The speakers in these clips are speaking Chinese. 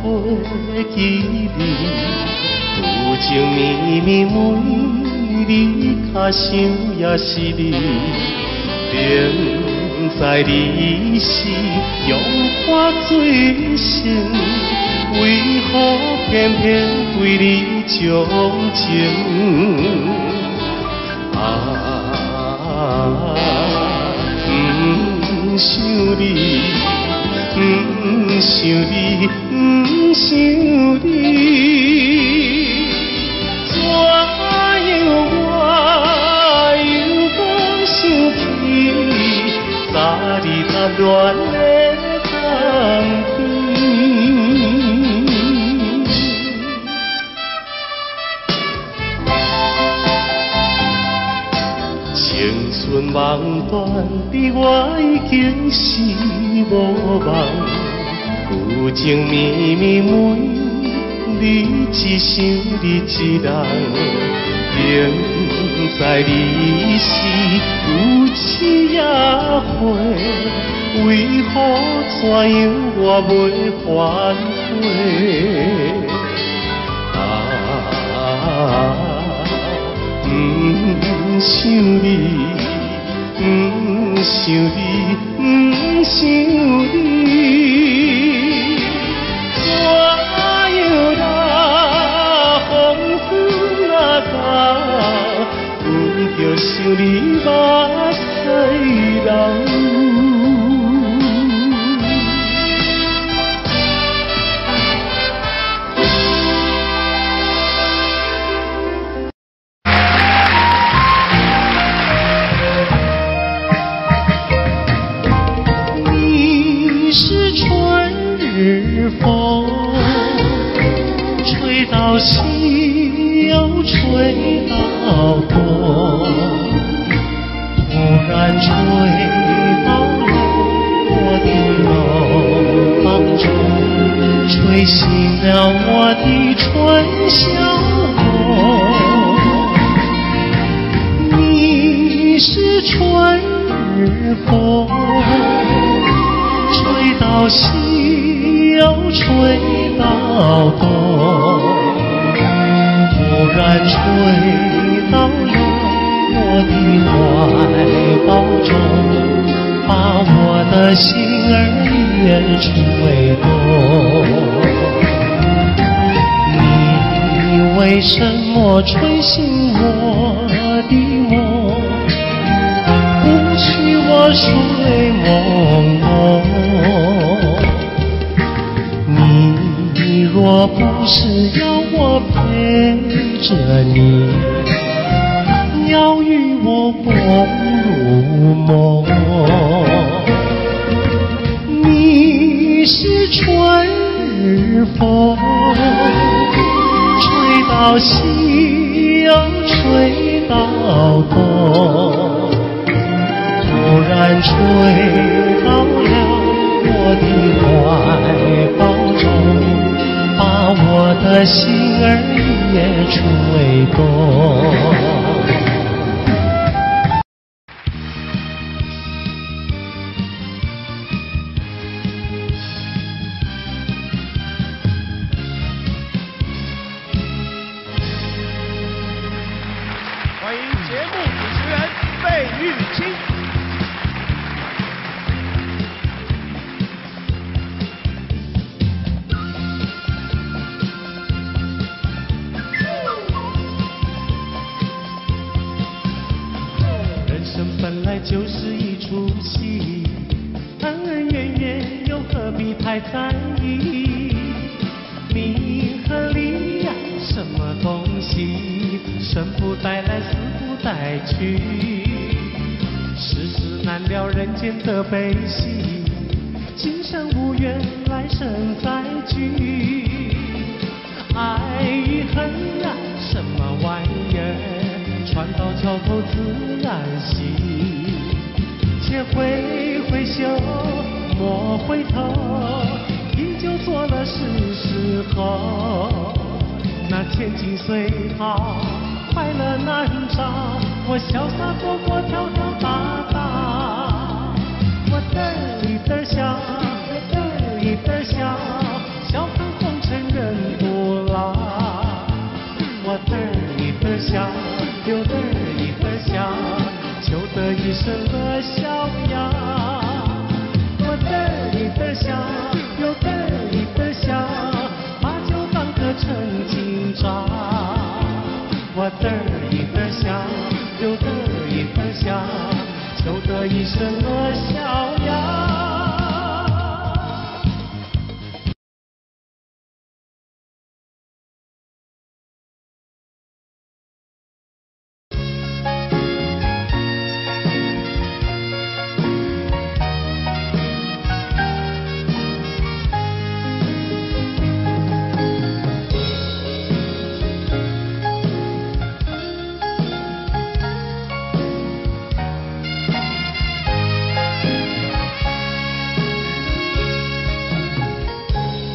会记你，有情绵绵每日脚想也是你，明知你是用我最深，为何偏偏对你钟情？不想你，不想你，不想你，怎样我又搁想起昨日谈恋的当天。青春梦断，你我已经是无望。有情绵绵每日只想你一人，明知你是有痴也会，为何怎样我袂反悔？不想你，不想你，不想你，怎样啦？风雨啊到，不着想你目屎流。风吹到西又吹到东，突然吹到了我的楼房中，吹醒了我的春晓梦。你是春日风，吹到西又吹到东，突然吹到了我的怀抱中，把我的心儿也吹动。你为什么吹醒我的梦，不许我睡朦胧？你若不是要我陪着你，要与我共入梦，你是春日风，吹到西又吹到东，突然吹到了我的怀抱中，把我的心儿也吹动。欢迎节目主持人费玉清。人生本来就是一出戏，恩恩怨怨又何必太在意？名和利呀，什么东西？生不带来，死不带去。世事难料，人间的悲喜，今生无缘，来生再聚。爱与恨呀，什么玩意儿？船到桥头自然行。且挥挥袖，莫回头，依旧做了是后。那千金随好，快乐难找，我潇洒过过，跳跳打打，我嘚一嘚笑，嘚一嘚笑，笑看风声的小呀，我嘚里嘚笑，又嘚里嘚笑，把酒当歌成今朝。我嘚里嘚笑，又嘚里嘚笑，求得一声的小呀。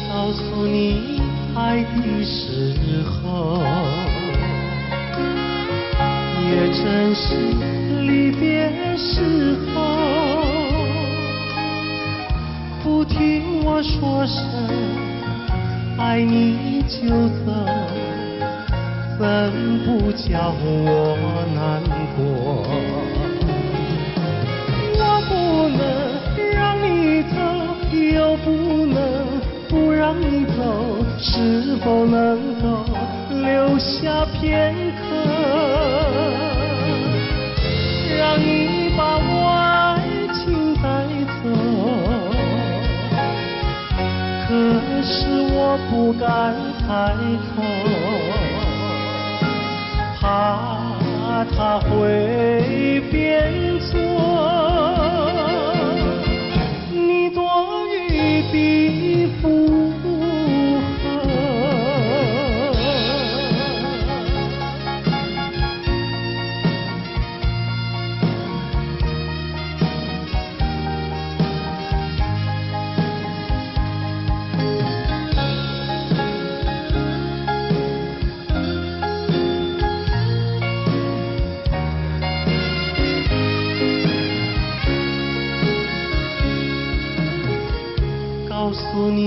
告诉你爱的时候，也正是离别时候。不听我说声爱你就走，怎不叫我难过？我不能让你走，又不能不让你走，是否能够留下片刻，让你把我爱情带走？可是我不敢抬头，怕他会变作你多余的负荷。告诉你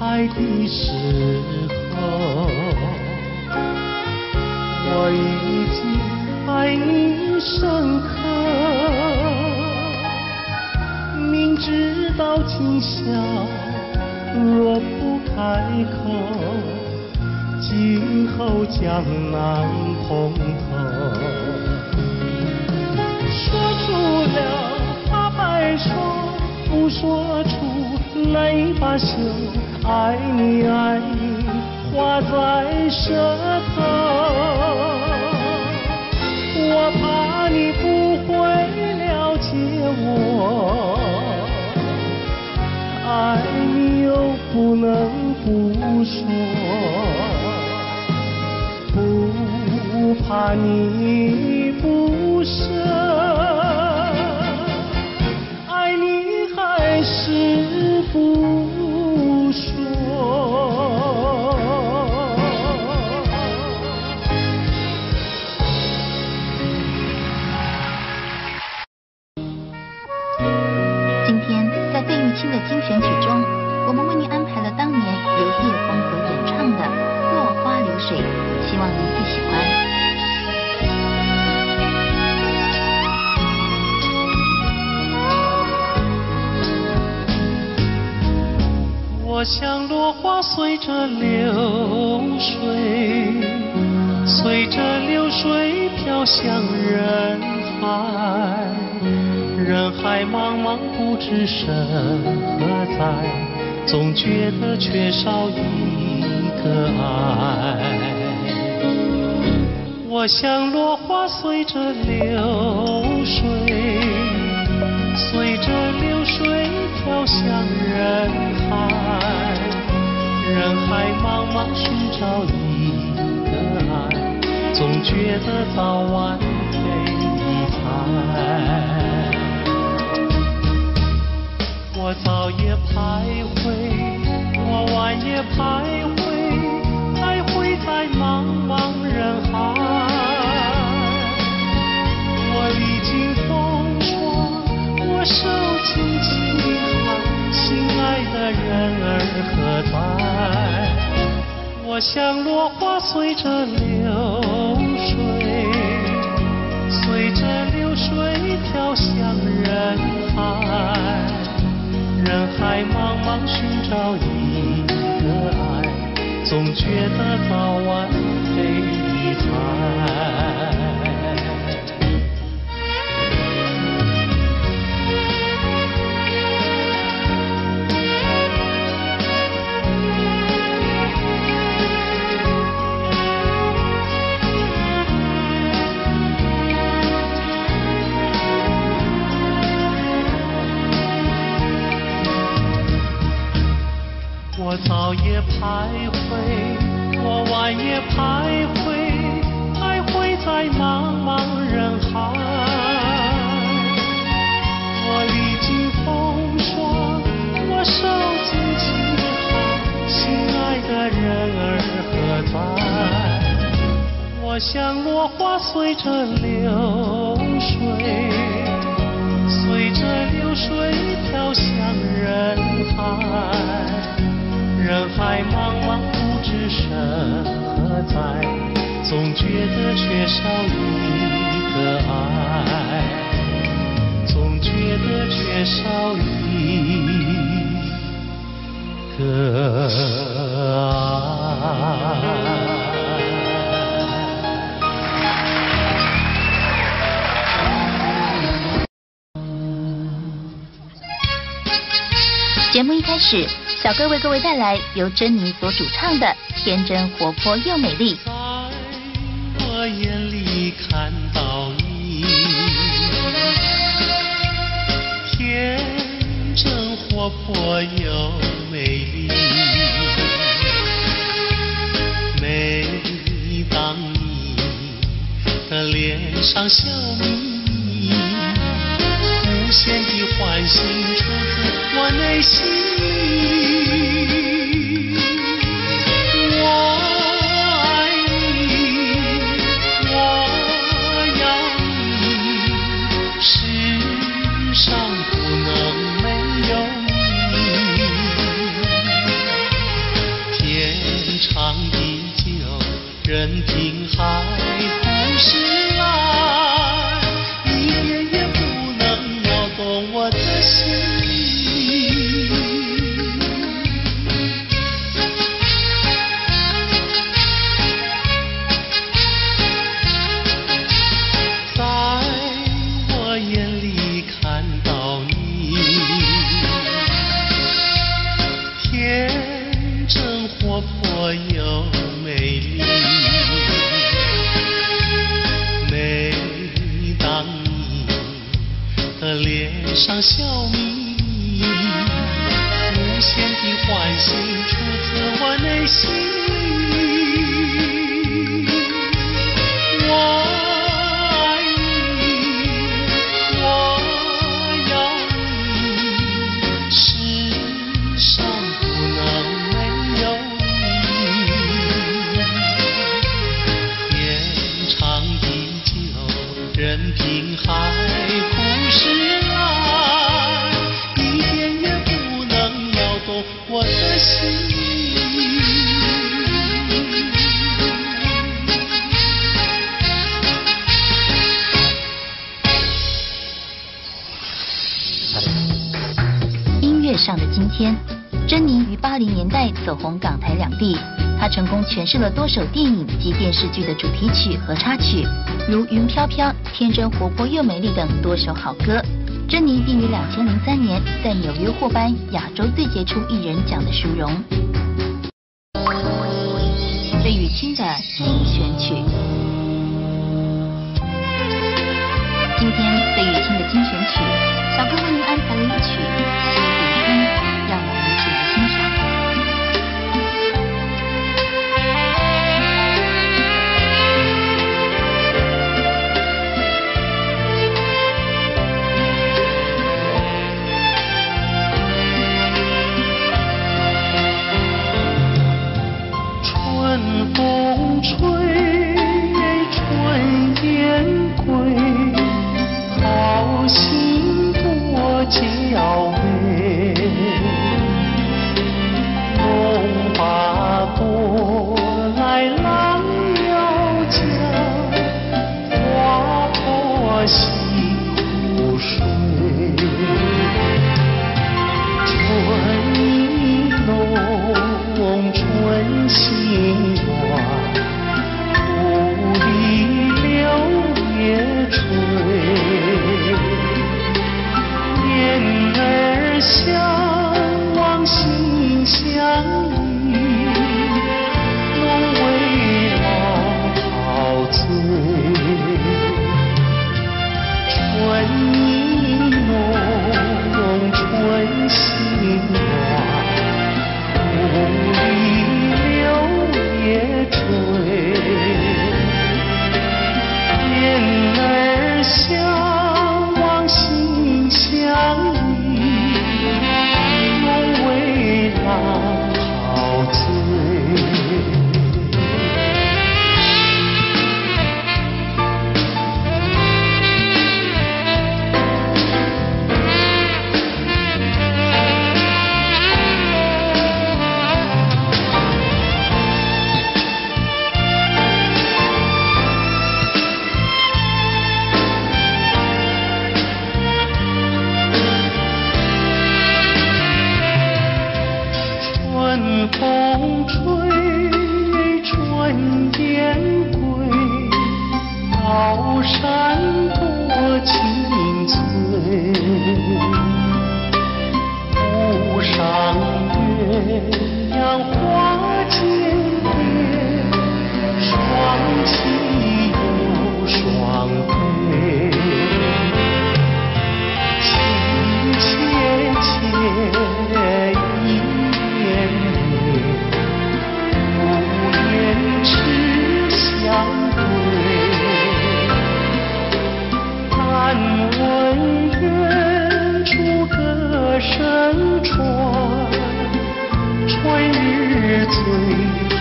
爱的时候，我已经爱你深刻。明知道今宵若不开口，今后将难碰头。说出了怕白说，不说出泪把羞，爱你爱你画在舌头。我怕你不会了解我，爱你又不能不说，不怕你不舍，爱你还是不说。今天在费玉清的精选曲中，我们为您安排了当年由叶枫所演唱的《落花流水》，希望您会喜欢。我像落花随着流水，随着流水飘向人海，人海茫茫不知身何在，总觉得缺少一个爱。我像落花随着流水，随着流水飘向人海，人海茫茫寻找一个爱，总觉得早晚非一猜。我早也徘徊，我晚也徘徊，来回在茫茫人海。我历经风霜，我受尽凄寒，心爱的人儿何在？我像落花随着流水，随着流水飘向人海，人海茫茫寻找一个爱，总觉得早晚被离开。我早也徘徊，我晚也徘徊，徘徊在茫茫人海。我历经风霜，我受尽凄寒，心爱的人儿何在？我像落花随着流水，随着流水飘向人海。人海茫茫不知身何在，总觉得缺少一个爱，总觉得缺少一个爱。节目一开始，小哥为各位带来由珍妮所主唱的《天真活泼又美丽》。在我眼里看到你，天真活泼又美丽。每当你的脸上笑眯，无限的欢欣出自我内心里。我爱你，我要你，世上不能没有你。天长地久，任凭海枯石烂，一点也不能摇动我的心。又美丽，每当你的脸上笑眯，无限的欢欣出自我内心里。我爱你，我要你，世上不能没有任凭海枯石烂，一点也不能摇动我的心。音乐上的今天，珍妮于80年代走红港台两地。她成功诠释了多首电影及电视剧的主题曲和插曲，如《云飘飘》《天真活泼又美丽》等多首好歌。珍妮并于2003年在纽约获颁亚洲最杰出艺人奖的殊荣。费玉清的精选曲，今天费玉清的精选曲，小哥为您安排了一曲《苏子春》，让我们一起来欣赏。春风吹，春雁归，好心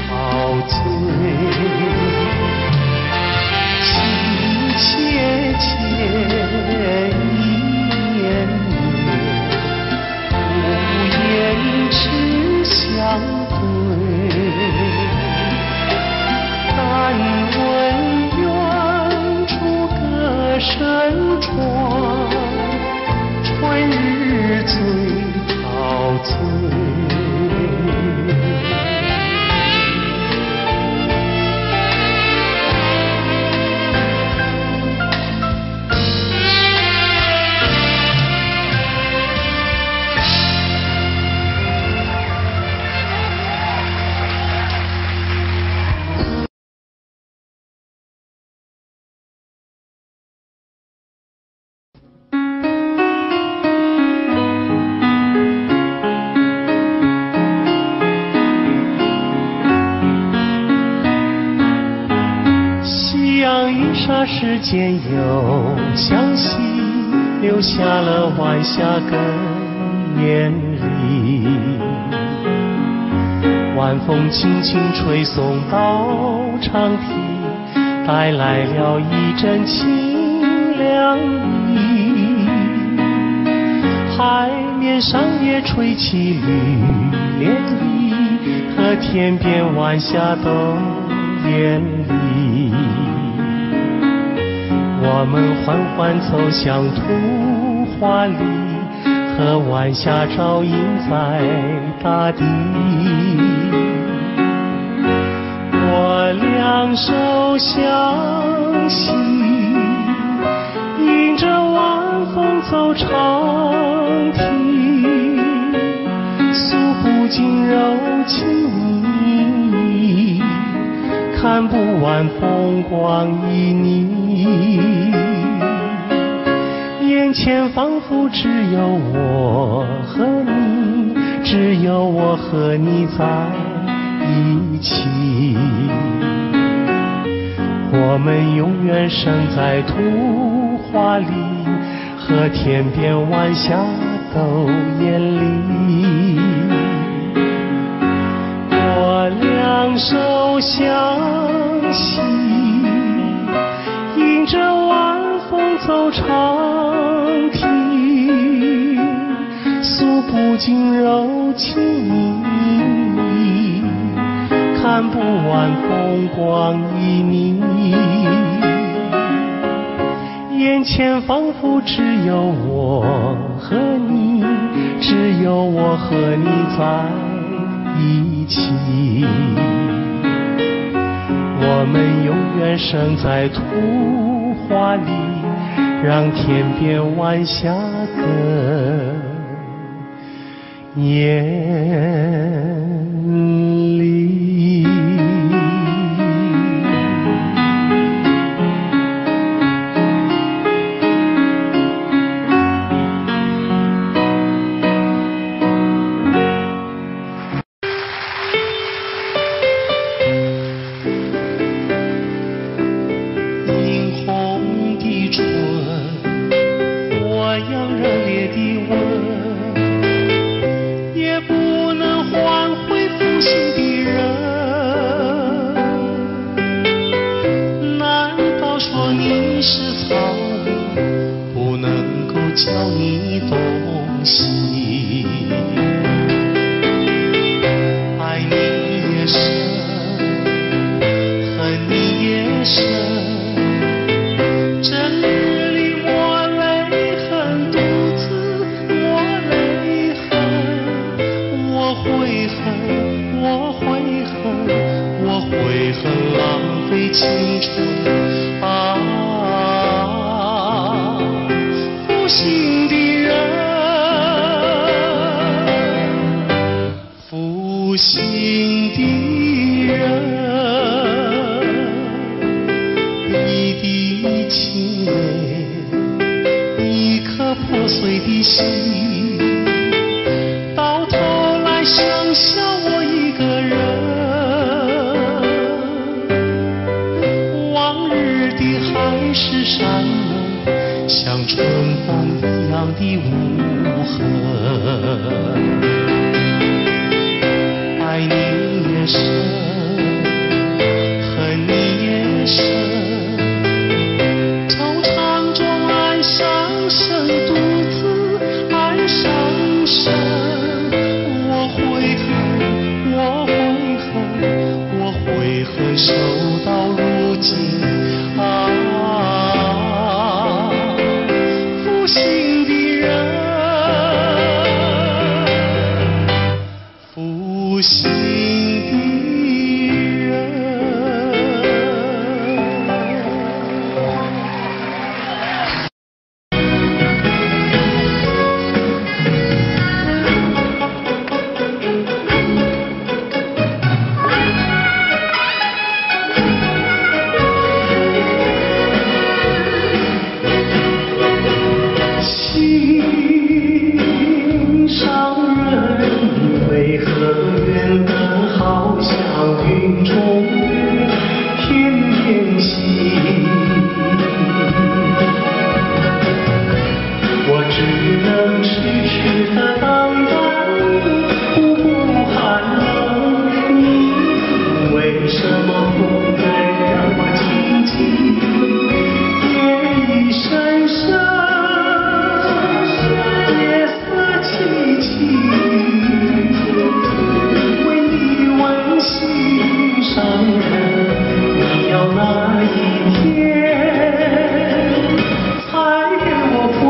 陶醉，情切切一年年，无言只相对。但闻远处歌声传，春日最陶醉。霎时间又向西，留下了晚霞更艳丽。晚风轻轻吹送到长堤，带来了一阵清凉意。海面上也吹起绿涟漪，和天边晚霞都艳丽。我们缓缓走向图画里，和晚霞照映在大地。我两手相携，迎着晚风走长堤，诉不尽柔情蜜意，看不完风光旖旎。眼前仿佛只有我和你，只有我和你在一起。我们永远生在图画里，和天边晚霞都艳丽。我两手相携，迎着晚风走长堤，诉不尽柔情蜜意，看不完风光旖旎。眼前仿佛只有我和你，只有我和你在一起。我们永远生在图画里，让天边晚霞更艳丽。教你东西，爱你也深，恨你也深。这日里我泪痕，独自我泪痕，我悔恨，我悔恨，我悔恨浪费青春啊！负心的人，负心的人，一滴清泪，一颗破碎的心，到头来剩下我一个人。往日的海誓山盟，像春风一样的无痕。爱你也深，忍受到如今啊，负心的人，负心的人。心上人为何远得好像云中月，天边星？我只能痴痴地等待，不顾寒冷。你为什么不能让我静静？夜已深深。为你温馨上人，你要哪一天才给我回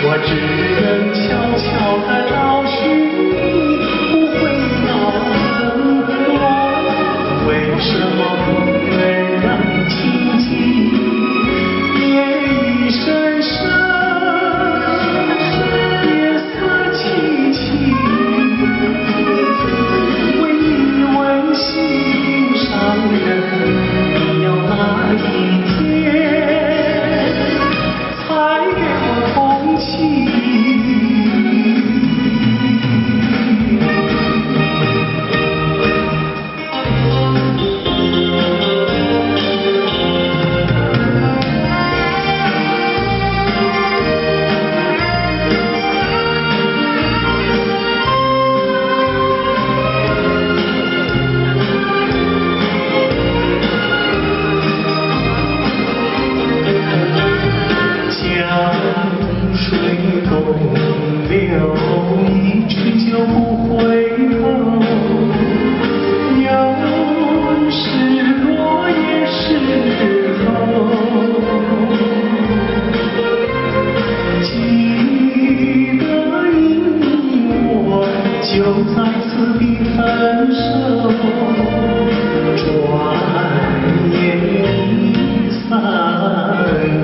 我只能悄悄地老去，不会恼恨我。为什么不能让你静静？夜已深深，夜色凄凄。为你温馨上人，你要哪一天才给我同情？水东流，一去就不回头。有时落叶时候，记得你我就在此地分手，转眼已三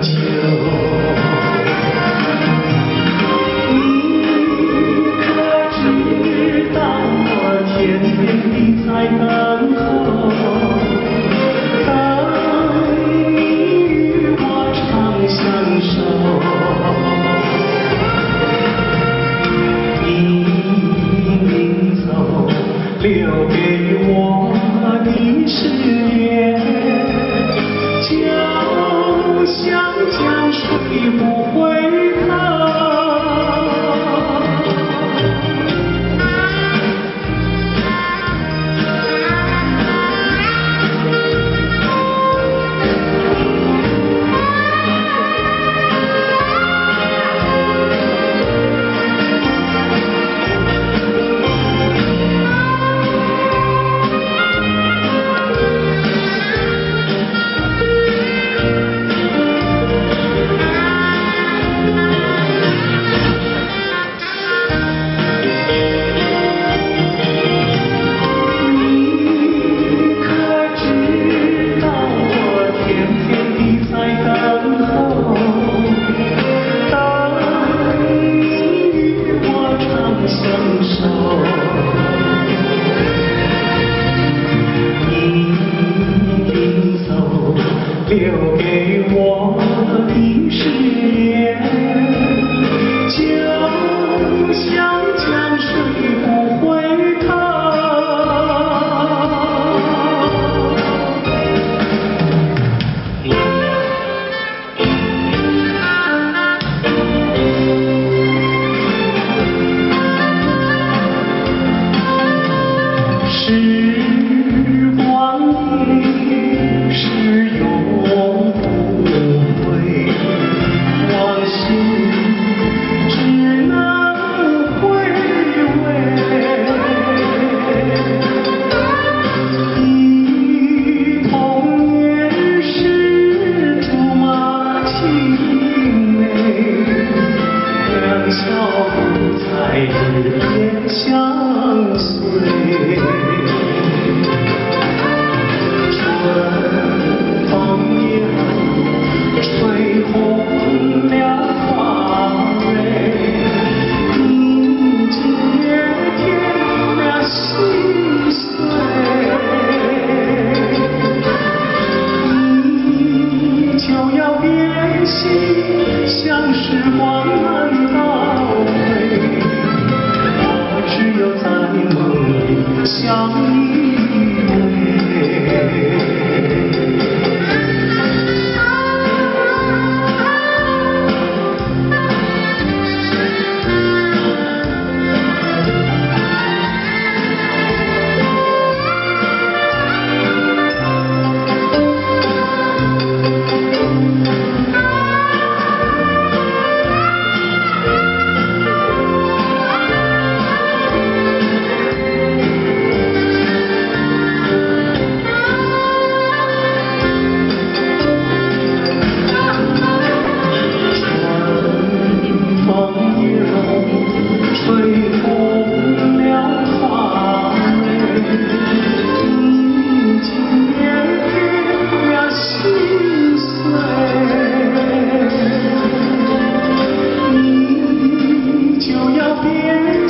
秋。你可知道？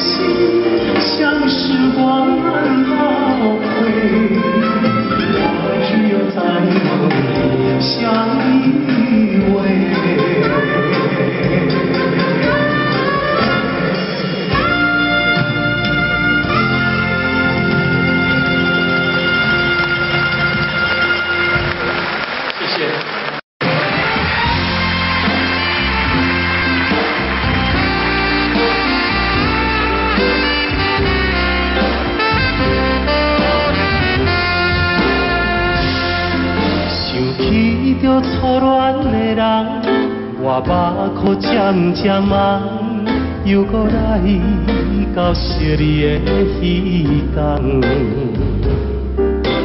心，像时光倒回，我只有在梦里相依偎。谢谢。着初恋的人，我目眶渐渐红，又搁来到惜你的彼天。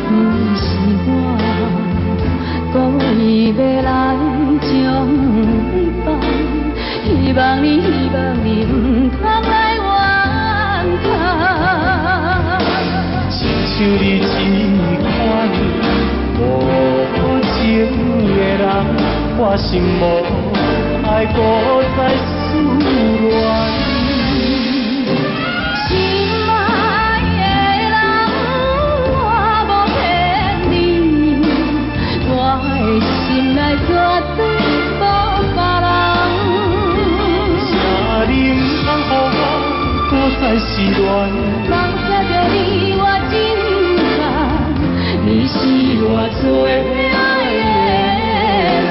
不是我故意要来将你放，希望你不通来怨叹。亲像你这款无情的人，我心无爱搁再思恋。心爱的人，我无骗你，我的心内绝对无别人。请你唔通予我搁再失恋。放下着你我真感，你是我最爱的人。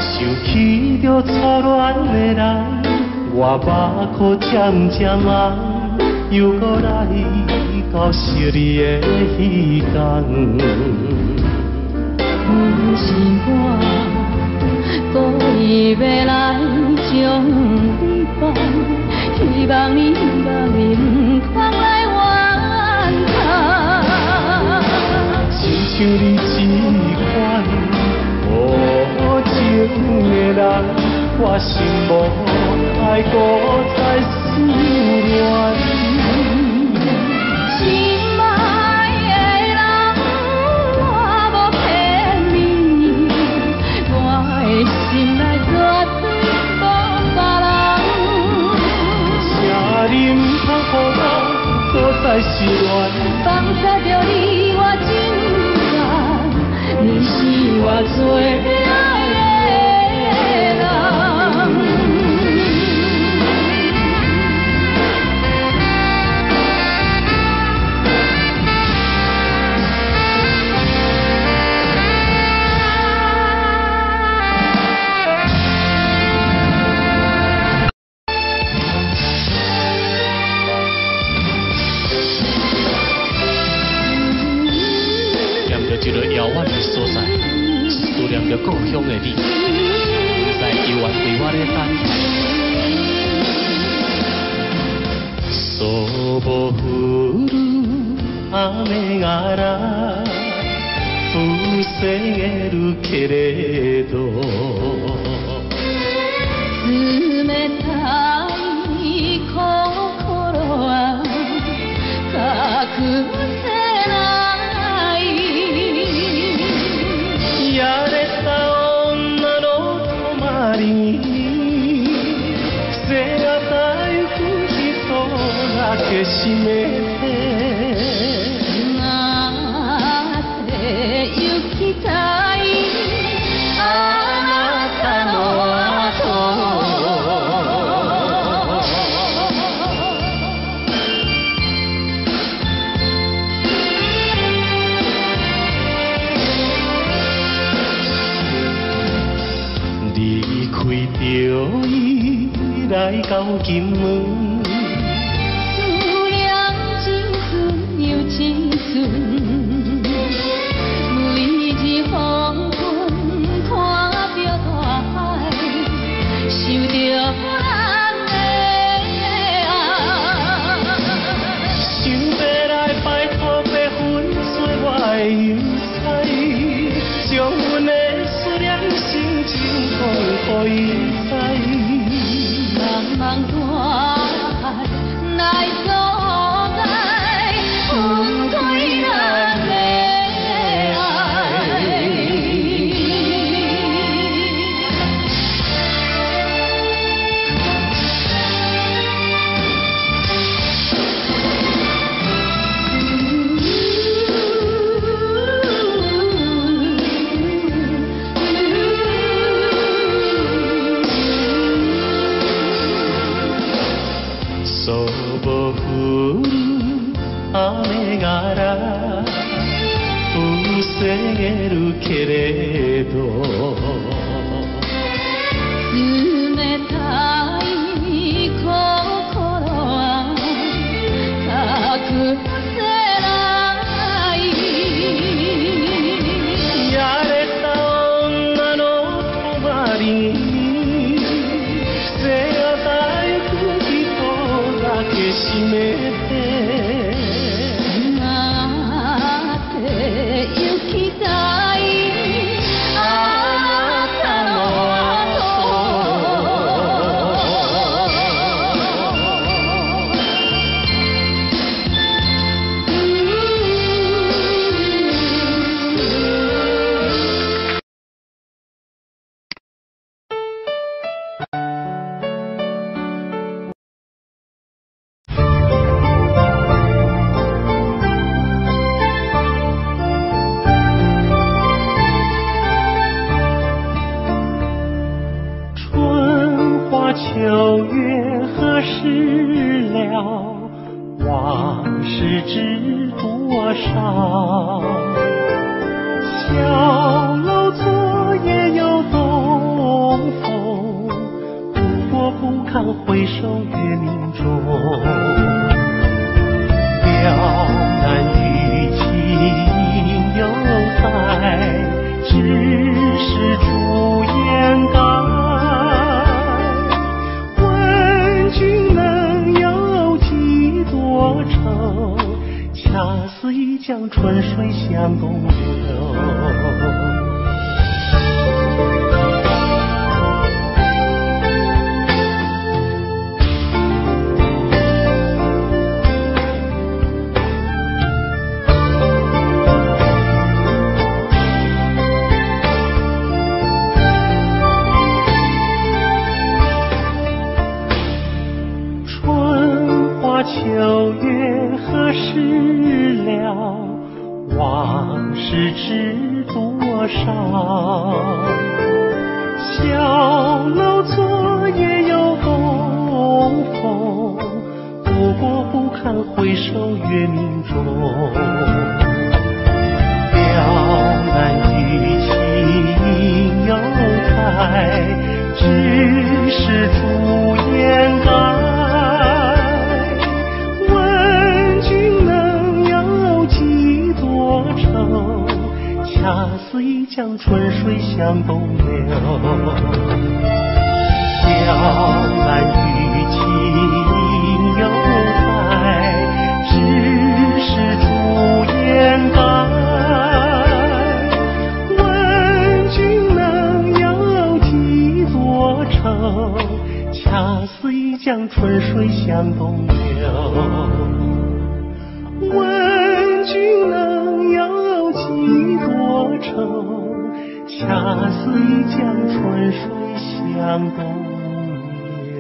想起着初恋的人，我目眶渐渐红，又搁来到惜你的彼天。不是我故意要来将你放，希望你唔通来怨叹。亲像你这款无情的人，我心无爱搁再思恋。心爱的人，我无骗你，我的心内绝对无别人。请你唔通予我搁再失恋。放下着你我真感，你是我最爱的人。一个遥远的所在，思念着故乡的你，不知犹原为我咧等。そぼ降る雨がら防げるけれど、冷たい心は隠せない。やれた女の泊まりに背がたゆく人だけ閉めて、なって行きたいあなたの後。离开着伊来到金门，思念真纯又真纯，每日黄昏看着大海，想着咱的爱。想要来拜托白粉碎我的忧哉，将阮的思念心情讲予伊知。茫茫大そぼ降る雨が防げるけれど冷たい心は隠せないやれた女の隣に背がたゆく人だけ閉めて待ってゆきたいあなた春花秋月何时了？往事知多少？小楼昨夜又东风，不过不堪回首月明中。了难于情犹在，只是朱颜改。问君能有几多愁？恰似一江春水向东流。春花秋月何时了？往事知多少？小楼昨夜又东风，不过不堪回首月明中。了难于情犹在，只是朱颜改。问君能有几多愁？恰似一江春水向东流。了难于情犹在，只是朱颜改。问君能有几多愁？恰似一江春水向东流。问君能有几多愁？恰似一江春水向东流。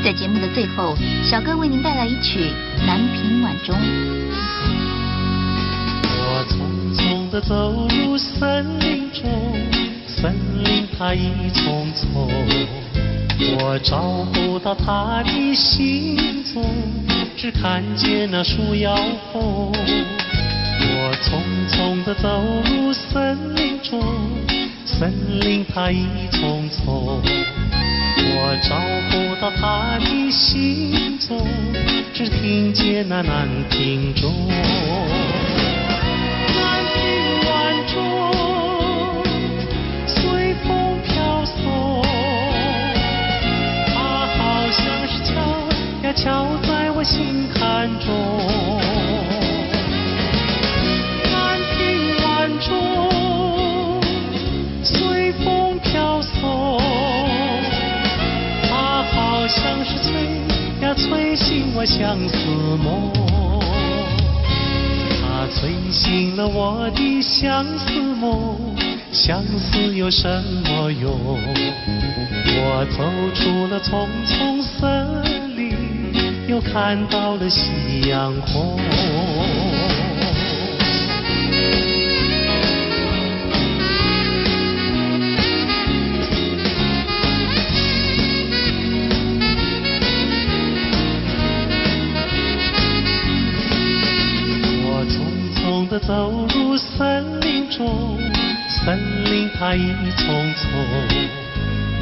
在节目的最后，小哥为您带来一曲《南屏晚钟》。我匆匆地走入森林中，森林它一丛丛，我找不到它的行踪，只看见那树摇红。我匆匆地走入森林中，森林它一丛丛，我找不到它的行踪，只听见那南屏钟。南屏晚钟随风飘送，它好像是敲呀敲在我心坎中。南屏晚钟随风飘送，它好像是催呀催醒我相思梦。它催醒了我的相思梦，相思有什么用？我走出了丛丛森林，又看到了夕阳红。走入森林中，森林它一丛丛，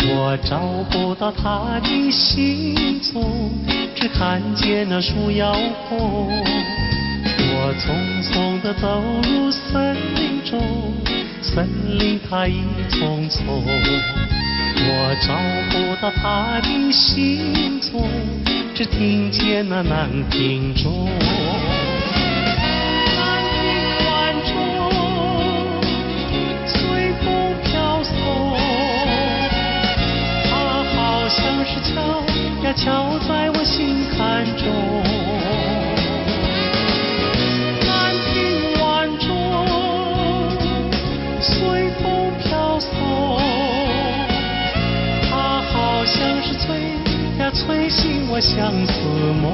我找不到它的行踪，只看见那树摇红。我匆匆地走入森林中，森林它一丛丛，我找不到它的行踪，只听见那南屏钟。南屏晚钟随风飘送，它好像是敲呀敲在我心坎中。随风飘送，它好像是催呀催醒我相思梦，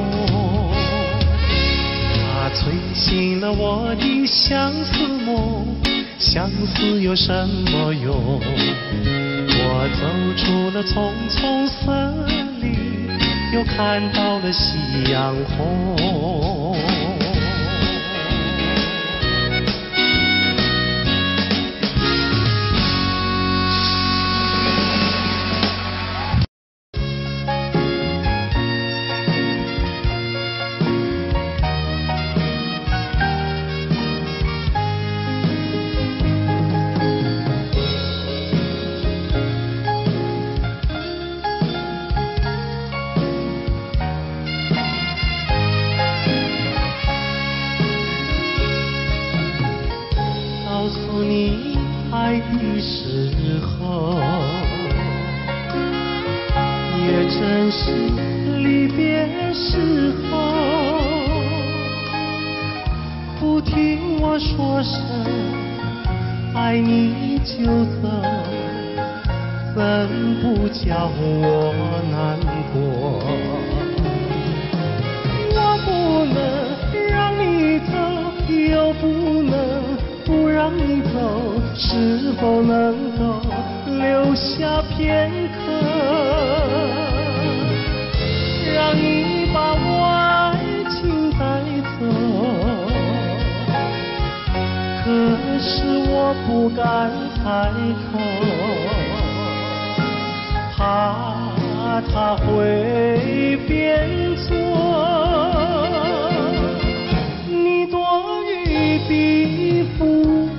它催醒了我的相思梦，相思有什么用？我走出了丛丛森林，又看到了夕阳红。告诉你爱的时候，也正是离别时候。不听我说声爱你就走，怎不叫我难过？我不能让你走，又不能不让你走，是否能够留下片刻，让你把我爱情带走？可是我不敢开口，怕他会变作你多余的附和。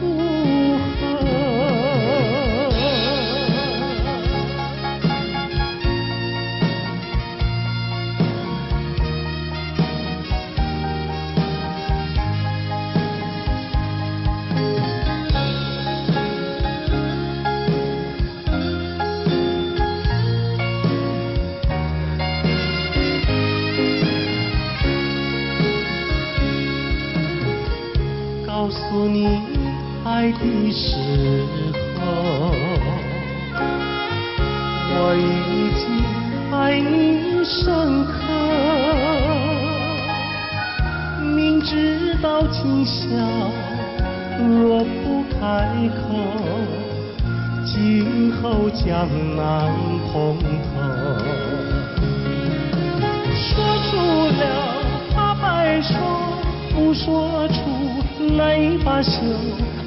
告诉你爱的时候，我已经爱你深刻，明知道今宵若不开口，今后将难碰头。说出了怕白首，不说出难以罢休，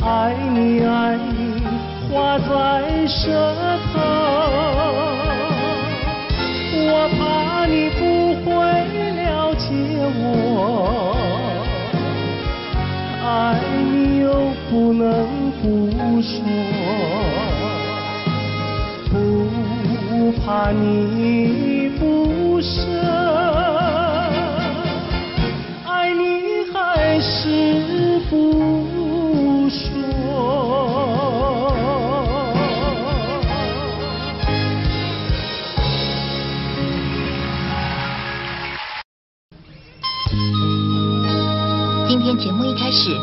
爱你爱你画在舌头，我怕你不会了解我，爱你又不能不说，不怕你不舍，爱你还是不说。今天节目一开始，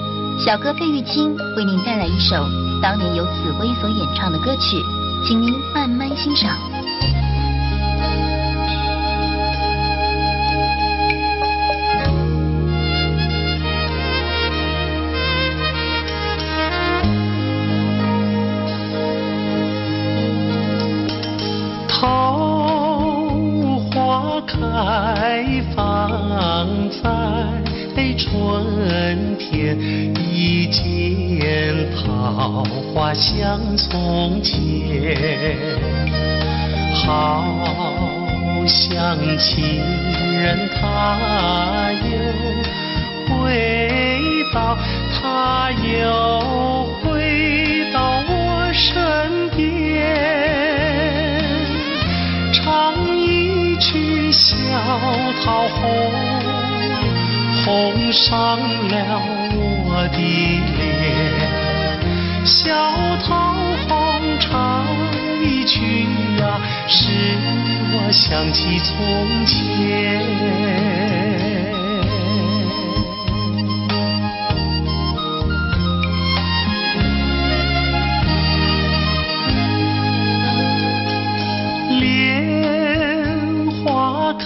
小哥费玉清为您带来一首当年由紫薇所演唱的歌曲，请您慢慢欣赏。桃花开放在的春天，一见桃花像从前，好像情人他又回到，他又回到我身边，唱一曲小桃红，红上了我的脸。小桃红唱一曲呀，使我想起从前。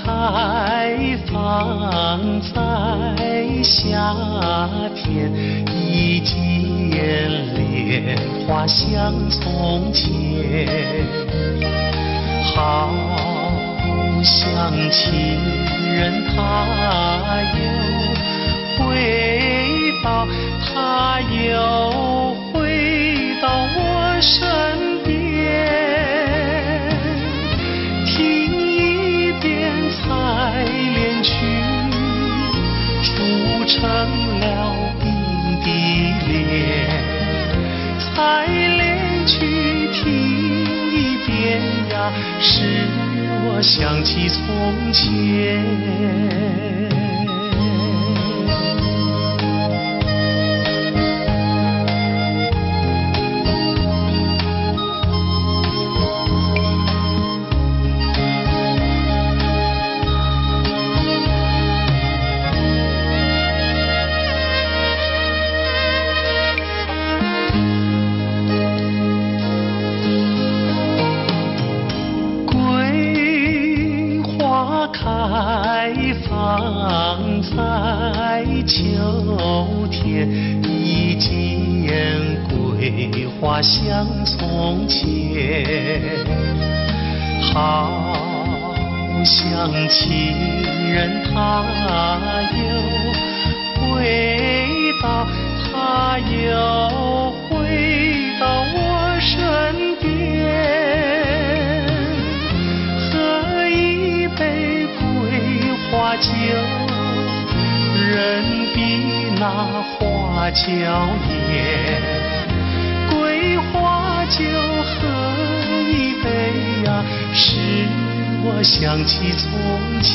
开放在夏天，一见莲花像从前，好像情人他又回到，他又回到我身边。采莲曲铸成了冰的脸，采莲曲听一遍呀，使我想起从前。开放在秋天，一见桂花像从前，好像情人他又回到，他又回到我身边。花酒，人比那花娇艳。桂花酒喝一杯呀，使我想起从前。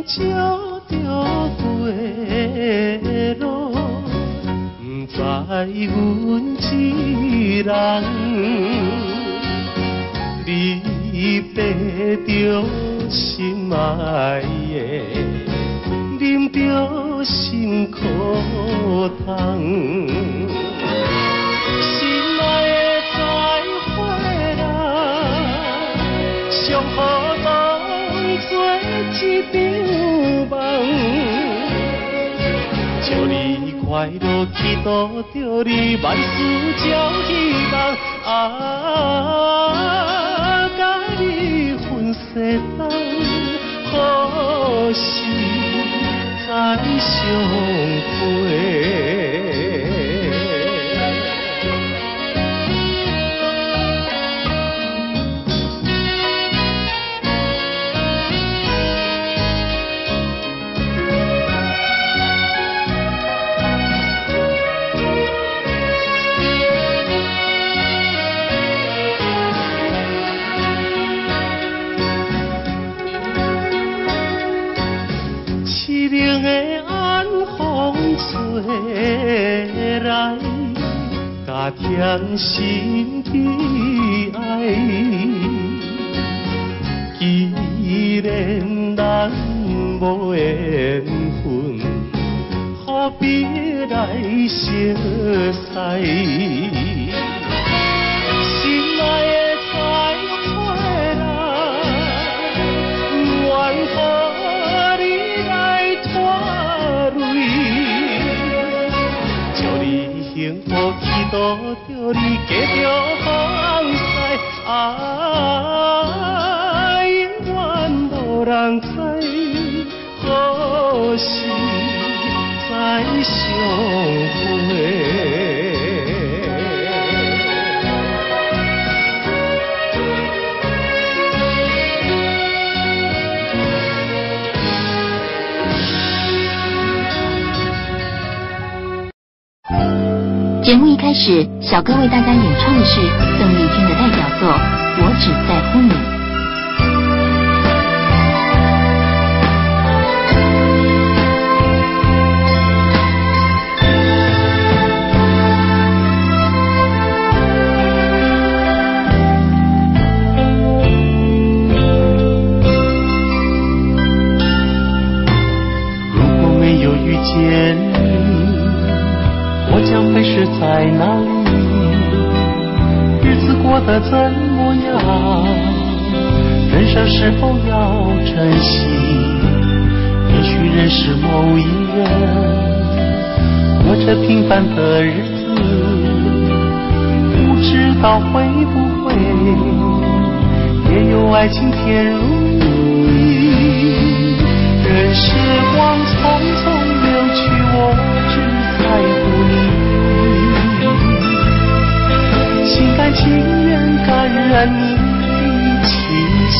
照着街路，不知阮一人，你爬着心爱的，啉着心苦汤。心爱的再会啦，上好当作一场梦。祝你快乐，祈祷着你万事照希望。甲你分世间，好事再相会。凄凉的晚风吹来，加添心的爱。既然咱无缘分，别来相识，心爱的再回来，愿和你来拖累，祝你幸福，祈祷着你加着放肆，永远无人知，何时再相会？节目一开始，小哥为大家演唱的是邓丽君的代表作《我只在乎你》。如果没有遇见你，我将会是在哪里？日子过得怎么样？人生是否要珍惜？也许认识某一人，过着平凡的日子，不知道会不会也有爱情甜如蜜。任时光匆匆流去，我只在乎你，心甘情愿感染你的气息。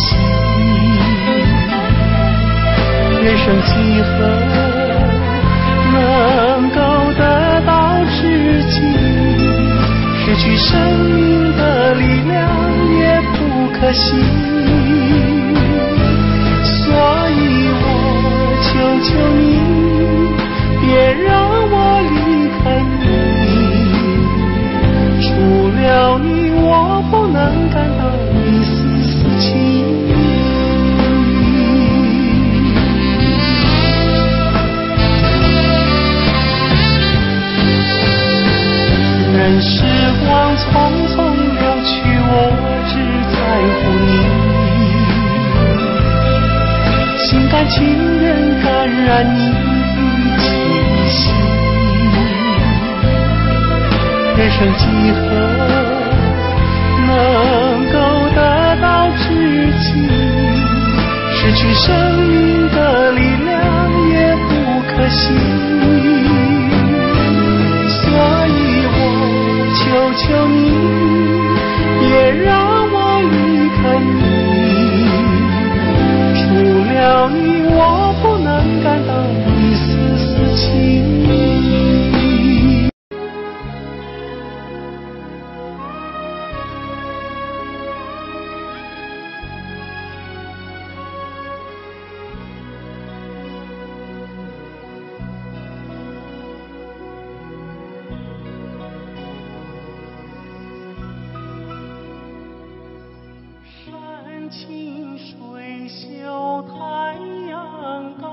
人生几何能够得到知己？失去生命的力量也不可惜。所以我求求你，别让我离开你，除了你，我不能感到一丝丝情意。任时光匆匆流去，我只在乎你，心甘情愿感染你的气息。人生几何能够得到知己？失去生命的力量也不可惜。所以我求求你，别让我离开你，除了你，我不能感到一丝丝情意。山清水秀太阳高，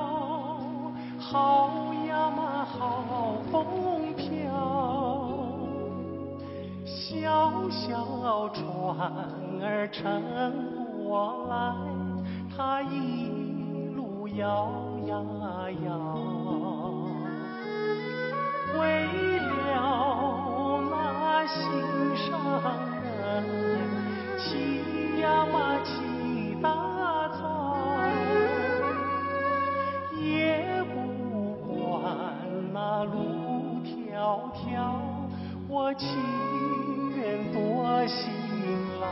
好呀嘛好风飘。小小船儿撑过来，它一路摇呀摇。为了那心上人，起呀嘛起大早，也不管那路迢迢，我情愿多辛劳。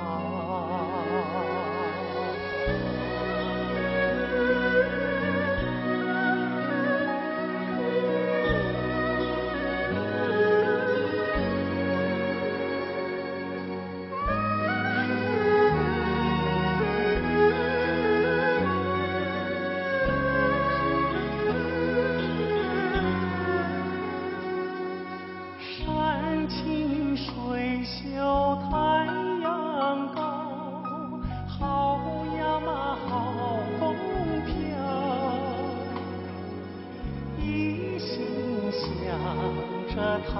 他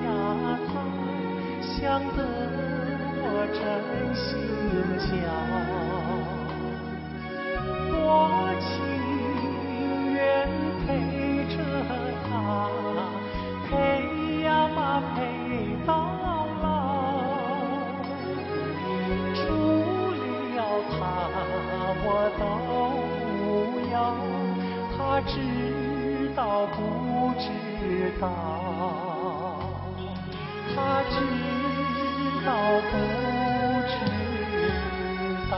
呀他，想得我真心焦。我情愿陪着他，陪呀嘛陪到老。除了他我都不要，他知道不知道？他知道不知道？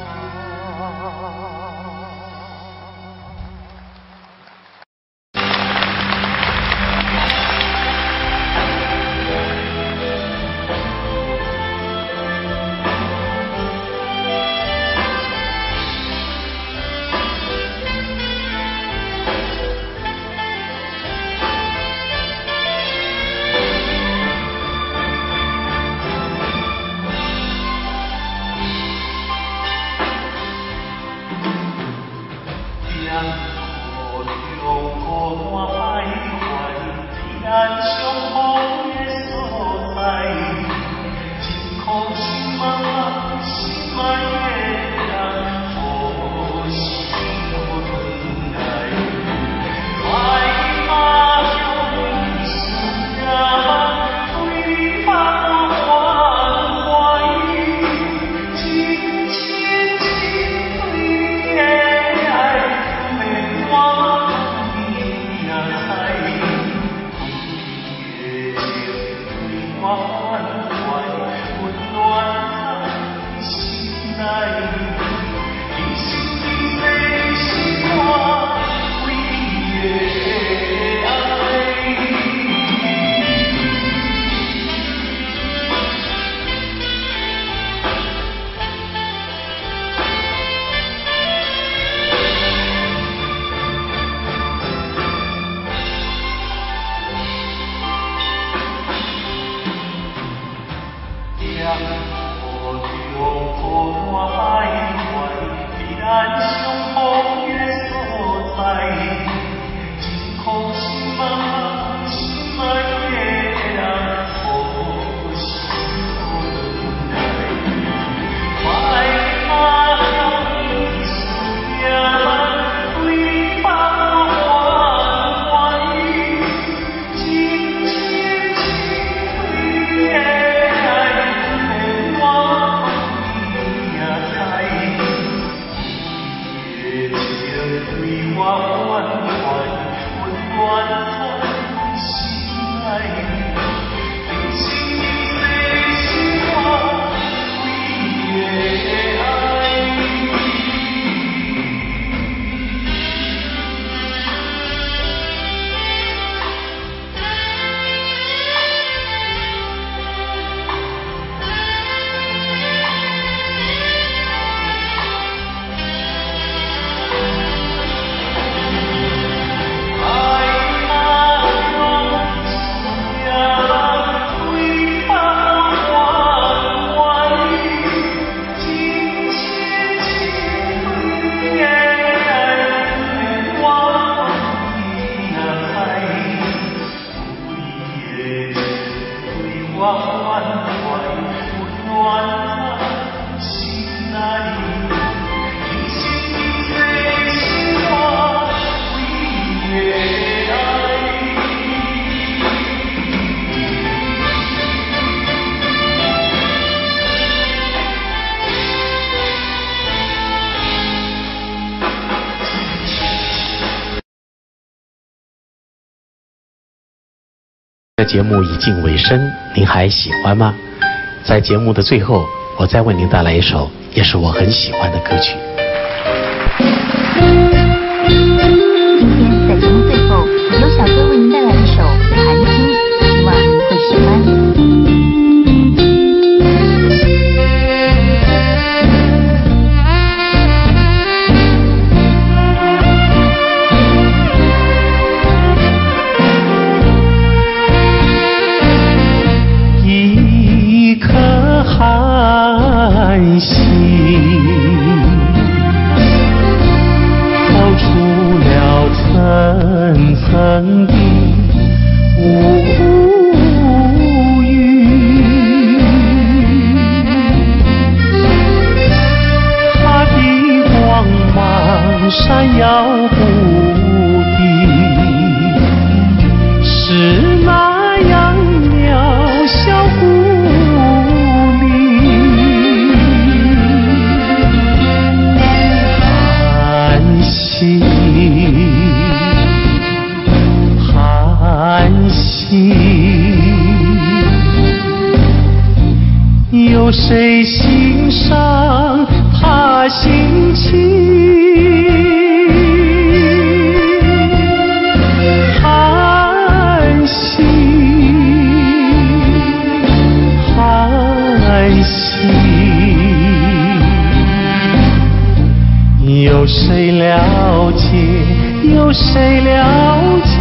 节目已近尾声，您还喜欢吗？在节目的最后，我再为您带来一首也是我很喜欢的歌曲。今天在节目最后，由小哥为您带来一首《寒经》，希望您会喜欢。寒心透出了层层的雾闪耀不定，是那样渺小孤立。寒心，寒心。有谁欣赏他心情？寒心，寒心。有谁了解？有谁了解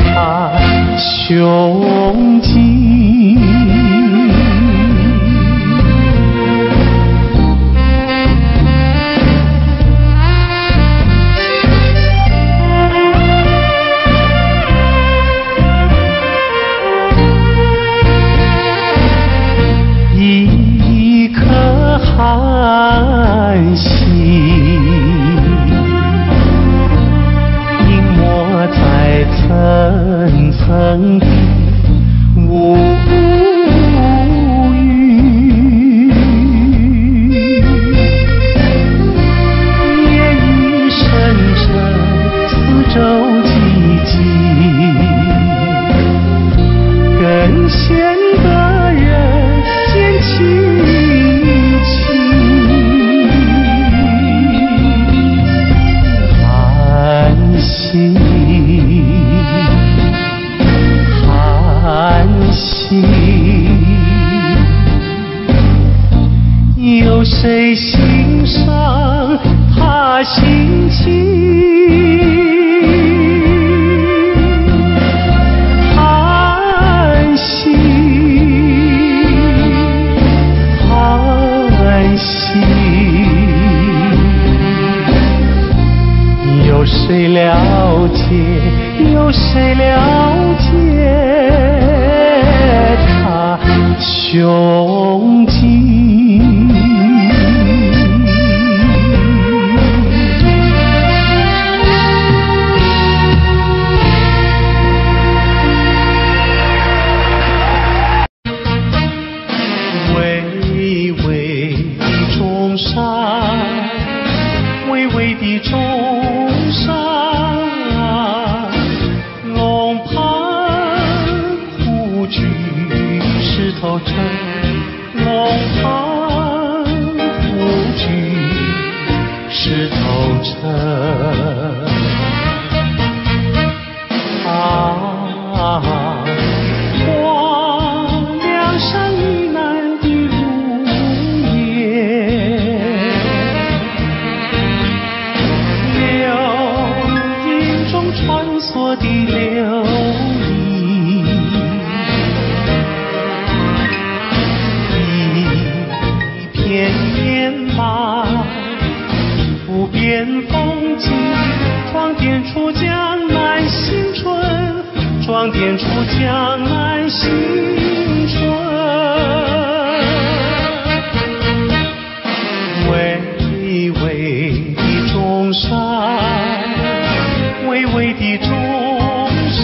他胸襟？一颗寒心，隐没在层层的乌云，夜已深沉，四周寂静，更显得人间凄凄。寒心，寒心，有谁欣赏他心情？寒心，寒心，有谁了解？有谁了解他胸襟？巍巍的中山，巍巍的中山，龙盘虎踞石头城，龙盘虎踞石头城。光梁山以南的如烟，流萤中穿梭的流萤，一片烟白，不变风景，装点出江南新春，装点出江南新春。巍巍的中山，巍巍的中山，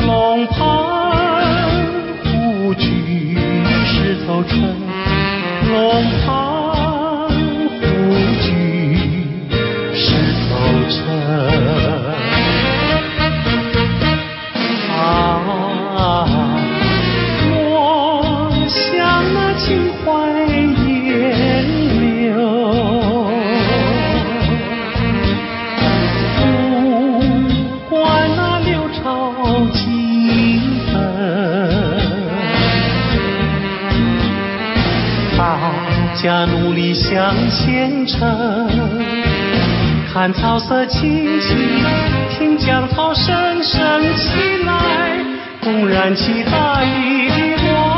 龙盘虎踞石头城，龙盘虎踞石头城。我像那秦淮烟柳，不管那六朝金粉，大家努力向前程，看草色青青，听江涛声声起来，公燃起大地的光。